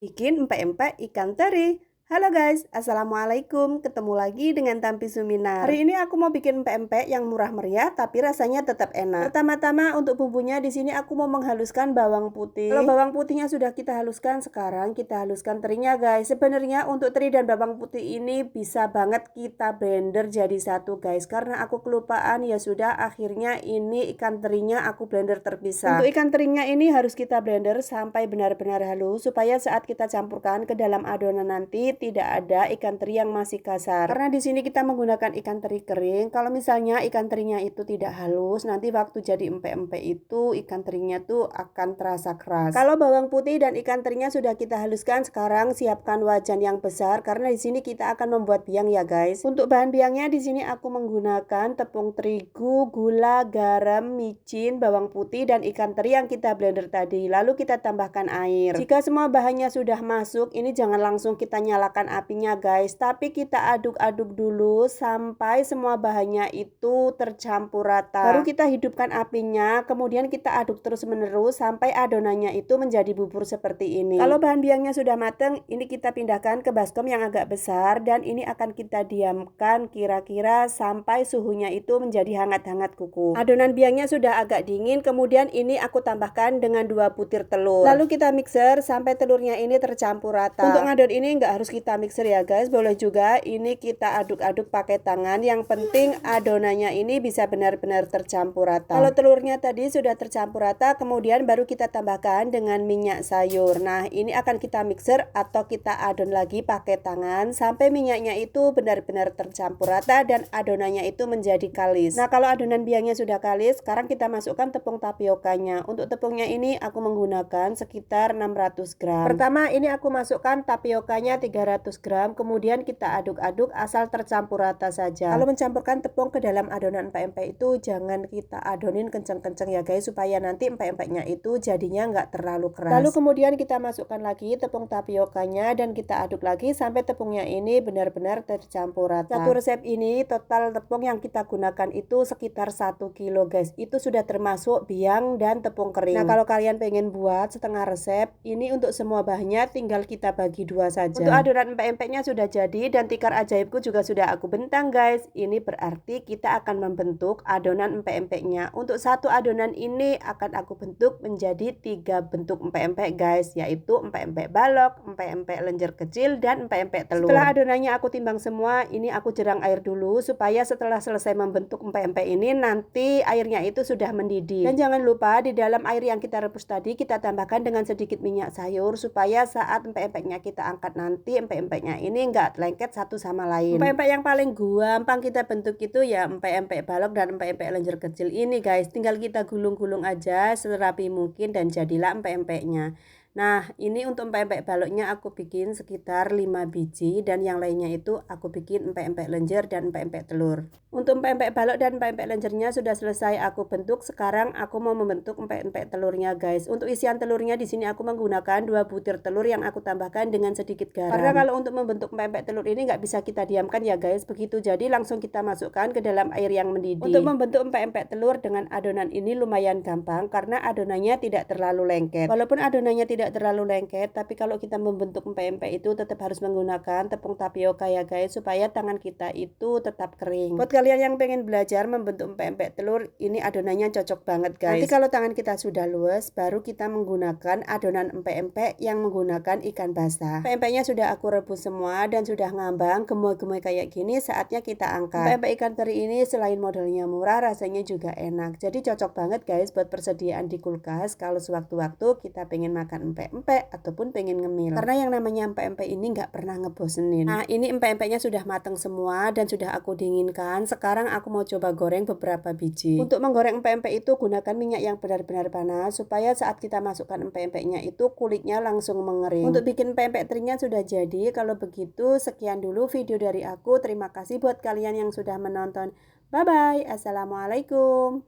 Bikin empek-empek ikan teri. Halo guys, assalamualaikum. Ketemu lagi dengan Tampi Suminar. Hari ini aku mau bikin empek-empek yang murah meriah tapi rasanya tetap enak. Pertama-tama untuk bumbunya di sini aku mau menghaluskan bawang putih. Kalau bawang putihnya sudah kita haluskan, sekarang kita haluskan terinya guys. Sebenarnya untuk teri dan bawang putih ini bisa banget kita blender jadi satu guys. Karena aku kelupaan ya sudah, akhirnya ini ikan terinya aku blender terpisah. Untuk ikan terinya ini harus kita blender sampai benar-benar halus supaya saat kita campurkan ke dalam adonan nanti tidak ada ikan teri yang masih kasar. Karena di sini kita menggunakan ikan teri kering. Kalau misalnya ikan terinya itu tidak halus, nanti waktu jadi empek-empek itu ikan terinya tuh akan terasa keras. Kalau bawang putih dan ikan terinya sudah kita haluskan, sekarang siapkan wajan yang besar karena di sini kita akan membuat biang ya guys. Untuk bahan biangnya di sini aku menggunakan tepung terigu, gula, garam, micin, bawang putih dan ikan teri yang kita blender tadi. Lalu kita tambahkan air. Jika semua bahannya sudah masuk, ini jangan langsung kita nyalakan apinya guys, tapi kita aduk-aduk dulu sampai semua bahannya itu tercampur rata. Baru kita hidupkan apinya, kemudian kita aduk terus menerus sampai adonannya itu menjadi bubur seperti ini. Kalau bahan biangnya sudah mateng, ini kita pindahkan ke baskom yang agak besar dan ini akan kita diamkan kira-kira sampai suhunya itu menjadi hangat-hangat kuku. Adonan biangnya sudah agak dingin, kemudian ini aku tambahkan dengan 2 butir telur. Lalu kita mixer sampai telurnya ini tercampur rata. Untuk ngadon ini nggak harus kita mixer ya guys, boleh juga ini kita aduk-aduk pakai tangan. Yang penting adonannya ini bisa benar-benar tercampur rata. Kalau telurnya tadi sudah tercampur rata, kemudian baru kita tambahkan dengan minyak sayur. Nah, ini akan kita mixer atau kita adon lagi pakai tangan sampai minyaknya itu benar-benar tercampur rata dan adonannya itu menjadi kalis. Nah, kalau adonan biangnya sudah kalis, sekarang kita masukkan tepung tapiokanya. Untuk tepungnya ini aku menggunakan sekitar 600 gram. Pertama ini aku masukkan tapiokanya 300 gram, kemudian kita aduk-aduk asal tercampur rata saja. Kalau mencampurkan tepung ke dalam adonan empek-empek itu jangan kita adonin kenceng-kenceng ya guys, supaya nanti empek-empeknya itu jadinya nggak terlalu keras. Lalu kemudian kita masukkan lagi tepung tapiokanya dan kita aduk lagi sampai tepungnya ini benar-benar tercampur rata. Satu resep ini total tepung yang kita gunakan itu sekitar 1 kilo guys. Itu sudah termasuk biang dan tepung kering. Nah, kalau kalian pengen buat setengah resep, ini untuk semua bahannya tinggal kita bagi dua saja. Untuk adonan empek-empeknya sudah jadi dan tikar ajaibku juga sudah aku bentang guys. Ini berarti kita akan membentuk adonan empek-empeknya. Untuk satu adonan ini akan aku bentuk menjadi 3 bentuk empek-empek guys, yaitu empek-empek balok, empek-empek lenjer kecil dan empek-empek telur. Setelah adonannya aku timbang semua, ini aku jerang air dulu supaya setelah selesai membentuk empek-empek ini nanti airnya itu sudah mendidih. Dan jangan lupa di dalam air yang kita rebus tadi kita tambahkan dengan sedikit minyak sayur supaya saat empek-empeknya kita angkat nanti empek-empeknya ini enggak lengket satu sama lain. Empek-empek yang paling gampang kita bentuk itu ya empek-empek balok dan empek-empek lenjer kecil ini guys. Tinggal kita gulung-gulung aja serapi mungkin dan jadilah empek-empeknya. Nah, ini untuk empek-empek baloknya aku bikin sekitar 5 biji dan yang lainnya itu aku bikin empek-empek lenjer dan empek-empek telur. Untuk empek-empek balok dan empek-empek lenjernya sudah selesai aku bentuk. Sekarang aku mau membentuk empek-empek telurnya guys. Untuk isian telurnya di sini aku menggunakan 2 butir telur yang aku tambahkan dengan sedikit garam. Karena kalau untuk membentuk empek-empek telur ini nggak bisa kita diamkan ya guys, begitu jadi langsung kita masukkan ke dalam air yang mendidih. Untuk membentuk empek-empek telur dengan adonan ini lumayan gampang karena adonannya tidak terlalu lengket. Walaupun adonannya tidak terlalu lengket, tapi kalau kita membentuk empek-empek itu tetap harus menggunakan tepung tapioka ya guys, supaya tangan kita itu tetap kering. Buat kalian yang pengen belajar membentuk empek-empek telur, ini adonannya cocok banget guys. Nanti kalau tangan kita sudah luas, baru kita menggunakan adonan empek-empek yang menggunakan ikan basah. Empek-empeknya sudah aku rebus semua dan sudah ngambang, gemoy-gemoy kayak gini, saatnya kita angkat. Empek-empek ikan teri ini selain modelnya murah, rasanya juga enak. Jadi cocok banget guys buat persediaan di kulkas kalau sewaktu-waktu kita pengen makan empek-empek ataupun pengen ngemil. Karena yang namanya empek-empek ini nggak pernah ngebosenin. Nah, ini empek-empeknya sudah matang semua dan sudah aku dinginkan. Sekarang aku mau coba goreng beberapa biji. Untuk menggoreng empek-empek itu gunakan minyak yang benar-benar panas supaya saat kita masukkan empek-empeknya itu kulitnya langsung mengering. Untuk bikin empek-empek terinya sudah jadi. Kalau begitu sekian dulu video dari aku. Terima kasih buat kalian yang sudah menonton. Bye bye. Assalamualaikum.